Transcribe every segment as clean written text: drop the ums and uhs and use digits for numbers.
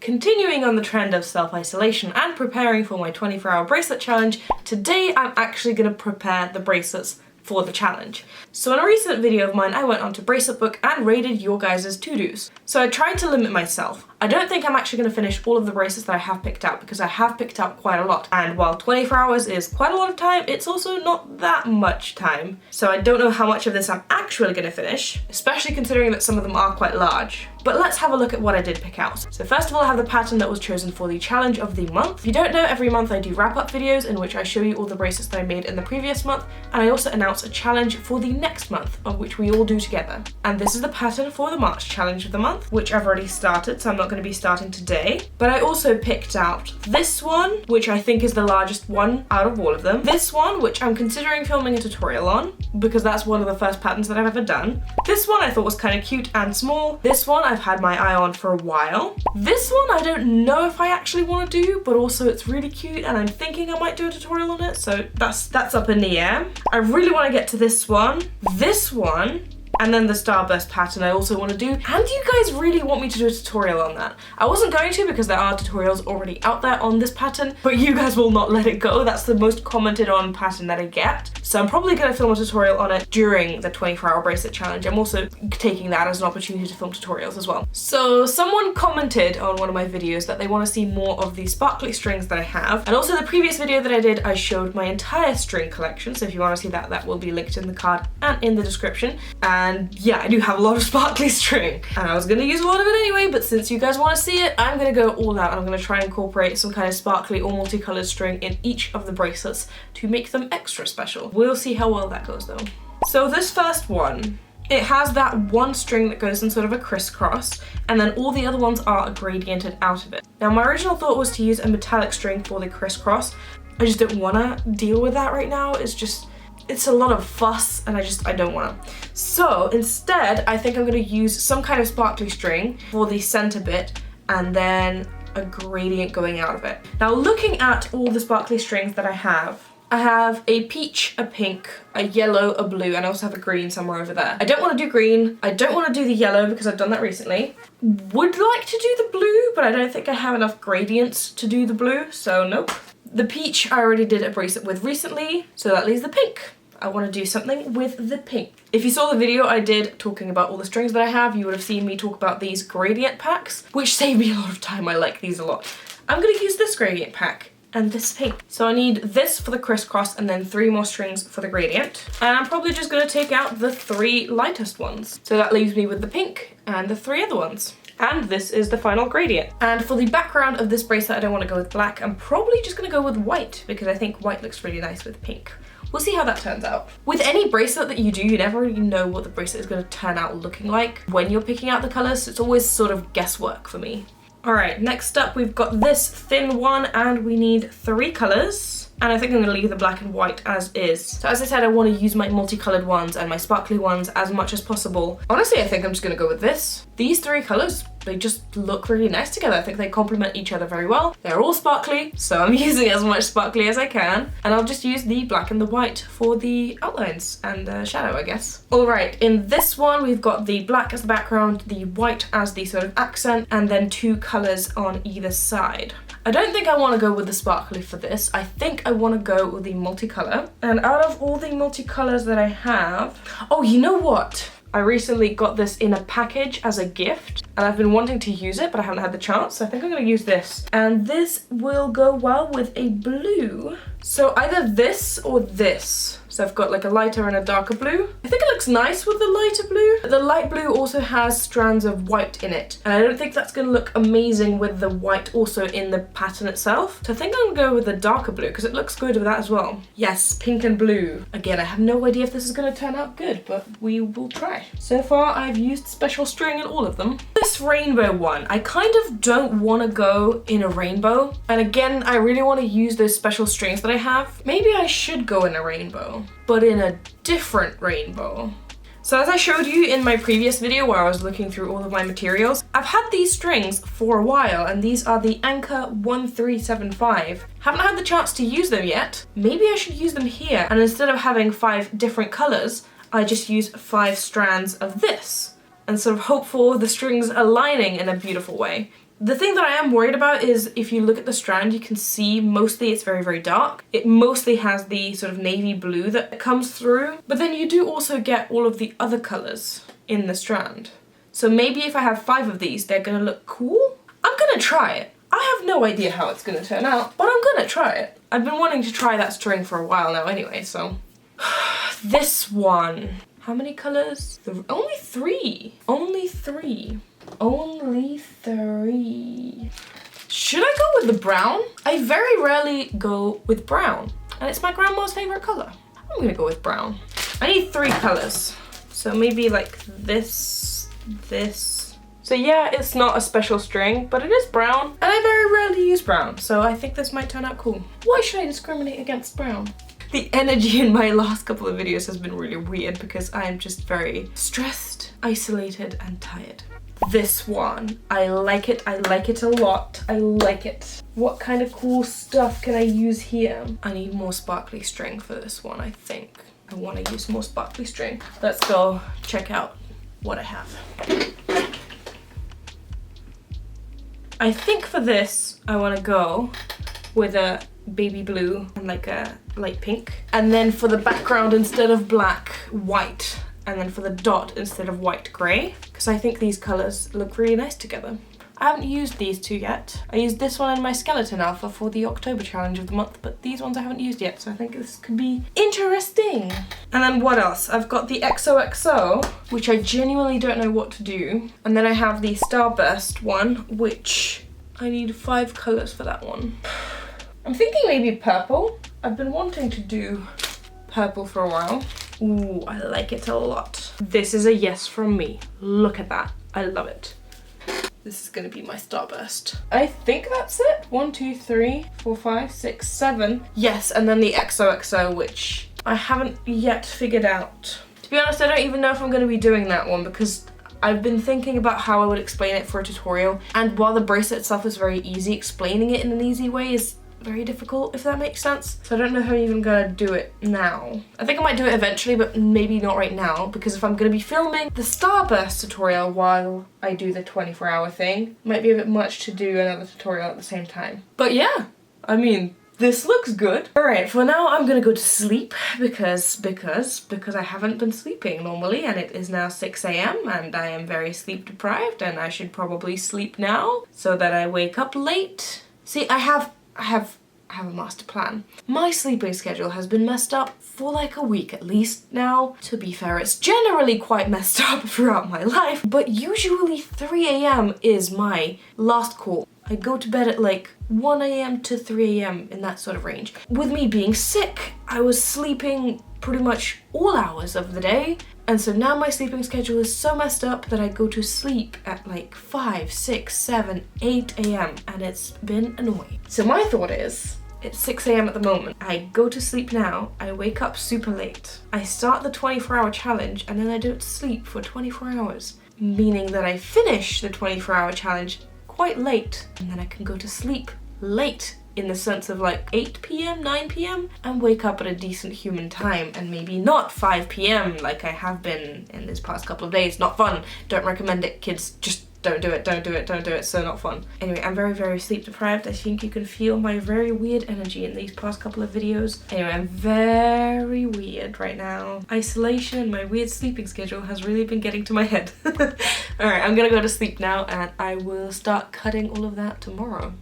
Continuing on the trend of self-isolation and preparing for my 24-hour bracelet challenge, today I'm actually going to prepare the bracelets for the challenge. So in a recent video of mine, I went onto Bracelet Book and rated your guys' to-dos. So I tried to limit myself. I don't think I'm actually going to finish all of the bracelets that I have picked out because I have picked out quite a lot. And while 24 hours is quite a lot of time, it's also not that much time. So I don't know how much of this I'm actually going to finish, especially considering that some of them are quite large. But let's have a look at what I did pick out. So first of all, I have the pattern that was chosen for the challenge of the month. If you don't know, every month I do wrap-up videos in which I show you all the bracelets that I made in the previous month, and I also announce a challenge for the next month, of which we all do together. And this is the pattern for the March challenge of the month, which I've already started, so I'm not going to be starting today. But I also picked out this one, which I think is the largest one out of all of them. This one, which I'm considering filming a tutorial on, because that's one of the first patterns that I've ever done. This one I thought was kind of cute and small. This one I've had my eye on for a while. This one I don't know if I actually want to do, but also it's really cute and I'm thinking I might do a tutorial on it, so that's up in the air. I really want to get to this one, and then the starburst pattern I also want to do. And you guys really want me to do a tutorial on that. I wasn't going to because there are tutorials already out there on this pattern, but you guys will not let it go. That's the most commented on pattern that I get. So I'm probably going to film a tutorial on it during the 24-hour bracelet challenge. I'm also taking that as an opportunity to film tutorials as well. So someone commented on one of my videos that they want to see more of the sparkly strings that I have. And also the previous video that I did, I showed my entire string collection. So if you want to see that, that will be linked in the card and in the description. And yeah, I do have a lot of sparkly string. And I was going to use a lot of it anyway, but since you guys want to see it, I'm going to go all out. I'm going to try and incorporate some kind of sparkly or multicolored string in each of the bracelets to make them extra special. We'll see how well that goes though. So this first one, it has that one string that goes in sort of a crisscross, and then all the other ones are gradiented out of it. Now my original thought was to use a metallic string for the crisscross. I just don't want to deal with that right now. It's a lot of fuss and I don't want to. So instead, I think I'm going to use some kind of sparkly string for the center bit and then a gradient going out of it. Now looking at all the sparkly strings that I have a peach, a pink, a yellow, a blue, and I also have a green somewhere over there. I don't want to do green. I don't want to do the yellow because I've done that recently. Would like to do the blue, but I don't think I have enough gradients to do the blue, so nope. The peach I already did a bracelet with recently, so that leaves the pink. I want to do something with the pink. If you saw the video I did talking about all the strings that I have, you would have seen me talk about these gradient packs, which save me a lot of time. I like these a lot. I'm going to use this gradient pack and this pink. So I need this for the crisscross and then 3 more strings for the gradient. And I'm probably just going to take out the 3 lightest ones. So that leaves me with the pink and the 3 other ones. And this is the final gradient. And for the background of this bracelet, I don't want to go with black. I'm probably just going to go with white because I think white looks really nice with pink. We'll see how that turns out. With any bracelet that you do, you never really know what the bracelet is going to turn out looking like when you're picking out the colors. So it's always sort of guesswork for me. All right, next up we've got this thin one and we need 3 colors. And I think I'm gonna leave the black and white as is. So as I said, I wanna use my multicolored ones and my sparkly ones as much as possible. Honestly, I think I'm just gonna go with this. These 3 colors, they just look really nice together. I think they complement each other very well. They're all sparkly, so I'm using as much sparkly as I can. And I'll just use the black and the white for the outlines and shadow, I guess. All right, in this one, we've got the black as the background, the white as the sort of accent, and then 2 colors on either side. I don't think I want to go with the sparkly for this. I think I want to go with the multicolor. And out of all the multicolors that I have, oh, you know what? I recently got this in a package as a gift and I've been wanting to use it, but I haven't had the chance. So I think I'm going to use this. And this will go well with a blue. So either this or this. So I've got like a lighter and a darker blue. I think it looks nice with the lighter blue. The light blue also has strands of white in it. And I don't think that's going to look amazing with the white also in the pattern itself. So I think I'm going to go with the darker blue because it looks good with that as well. Yes, pink and blue. Again, I have no idea if this is going to turn out good, but we will try. So far, I've used special string in all of them. This rainbow one, I kind of don't want to go in a rainbow. And again, I really want to use those special strings that I have. Maybe I should go in a rainbow, but in a different rainbow. So as I showed you in my previous video where I was looking through all of my materials, I've had these strings for a while and these are the Anchor 1375. Haven't had the chance to use them yet. Maybe I should use them here and instead of having 5 different colors, I just use 5 strands of this and sort of hope for the strings aligning in a beautiful way. The thing that I am worried about is if you look at the strand, you can see mostly it's very, very dark. It mostly has the sort of navy blue that comes through, but then you do also get all of the other colors in the strand. So maybe if I have 5 of these, they're gonna look cool. I'm gonna try it. I have no idea how it's gonna turn out, but I'm gonna try it. I've been wanting to try that string for a while now anyway, so. This one. How many colors? Only 3. Only 3. Only 3. Should I go with the brown? I very rarely go with brown, and it's my grandma's favorite color. I'm gonna go with brown. I need 3 colors. So maybe like this. So yeah, it's not a special string, but it is brown, and I very rarely use brown, so I think this might turn out cool. Why should I discriminate against brown? The energy in my last couple of videos has been really weird because I am just very stressed, isolated, and tired. This one, I like it a lot, I like it. What kind of cool stuff can I use here? I need more sparkly string for this one, I think. I want to use more sparkly string. Let's go check out what I have. I think for this, I want to go with a baby blue and like a light pink. And then for the background, instead of black, white. And then for the dot, instead of white, grey. Because I think these colours look really nice together. I haven't used these 2 yet. I used this one in my skeleton alpha for the October challenge of the month, but these ones I haven't used yet, so I think this could be interesting. And then what else? I've got the XOXO, which I genuinely don't know what to do. And then I have the Starburst one, which I need 5 colours for that one. I'm thinking maybe purple. I've been wanting to do purple for a while. Ooh, I like it a lot. This is a yes from me. Look at that. I love it. This is gonna be my Starburst. I think that's it. 1, 2, 3, 4, 5, 6, 7. Yes, and then the XOXO, which I haven't yet figured out. To be honest, I don't even know if I'm gonna be doing that one because I've been thinking about how I would explain it for a tutorial, and while the bracelet itself is very easy, explaining it in an easy way is very difficult, if that makes sense. So I don't know how I'm even gonna do it now. I think I might do it eventually, but maybe not right now, because if I'm gonna be filming the Starburst tutorial while I do the 24-hour thing, it might be a bit much to do another tutorial at the same time. But yeah, I mean, this looks good. Alright, for now I'm gonna go to sleep because I haven't been sleeping normally, and it is now 6 AM and I am very sleep deprived, and I should probably sleep now so that I wake up late. See, I have a master plan. My sleeping schedule has been messed up for like a week at least now. To be fair, it's generally quite messed up throughout my life, but usually 3 AM is my last call. I go to bed at like 1 AM to 3 AM in that sort of range. With me being sick, I was sleeping pretty much all hours of the day, and so now my sleeping schedule is so messed up that I go to sleep at like 5, 6, 7, 8 AM, and it's been annoying. So my thought is, it's 6 AM at the moment. I go to sleep now, I wake up super late. I start the 24-hour challenge, and then I don't sleep for 24 hours, meaning that I finish the 24-hour challenge quite late, and then I can go to sleep late in the sense of like 8 PM, 9 PM, and wake up at a decent human time, and maybe not 5 PM like I have been in these past couple of days. Not fun. Don't recommend it, kids. Just don't do it, don't do it, don't do it. So not fun. Anyway, I'm very, very sleep deprived. I think you can feel my very weird energy in these past couple of videos. Anyway, I'm very weird right now. Isolation and my weird sleeping schedule has really been getting to my head. Alright, I'm gonna go to sleep now, and I will start cutting all of that tomorrow.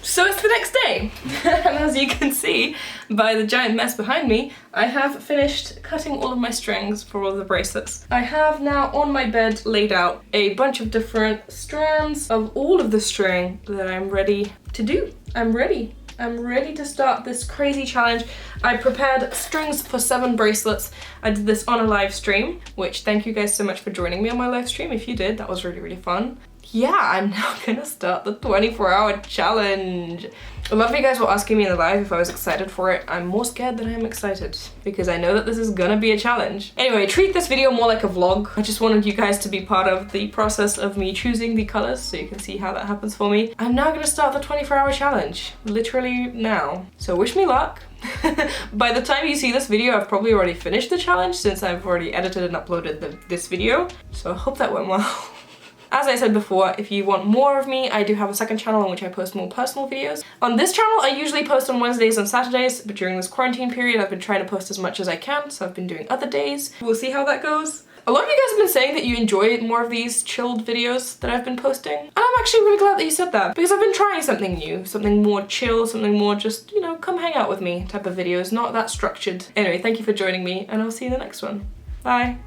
So it's the next day, and as you can see by the giant mess behind me, I have finished cutting all of my strings for all of the bracelets. I have now on my bed laid out a bunch of different strands of all of the string that I'm ready to do. I'm ready to start this crazy challenge. I prepared strings for 7 bracelets. I did this on a live stream, which thank you guys so much for joining me on my live stream. If you did, that was really, really fun. Yeah, I'm now gonna start the 24-hour challenge. A lot of you guys were asking me in the live if I was excited for it. I'm more scared than I am excited because I know that this is gonna be a challenge. Anyway, treat this video more like a vlog. I just wanted you guys to be part of the process of me choosing the colors so you can see how that happens for me. I'm now gonna start the 24-hour challenge, literally now. So wish me luck. By the time you see this video, I've probably already finished the challenge since I've already edited and uploaded this video. So I hope that went well. As I said before, if you want more of me, I do have a second channel on which I post more personal videos. On this channel, I usually post on Wednesdays and Saturdays, but during this quarantine period, I've been trying to post as much as I can, so I've been doing other days. We'll see how that goes. A lot of you guys have been saying that you enjoy more of these chilled videos that I've been posting. And I'm actually really glad that you said that, because I've been trying something new, something more chill, something more just, you know, come hang out with me type of videos, not that structured. Anyway, thank you for joining me, and I'll see you in the next one. Bye.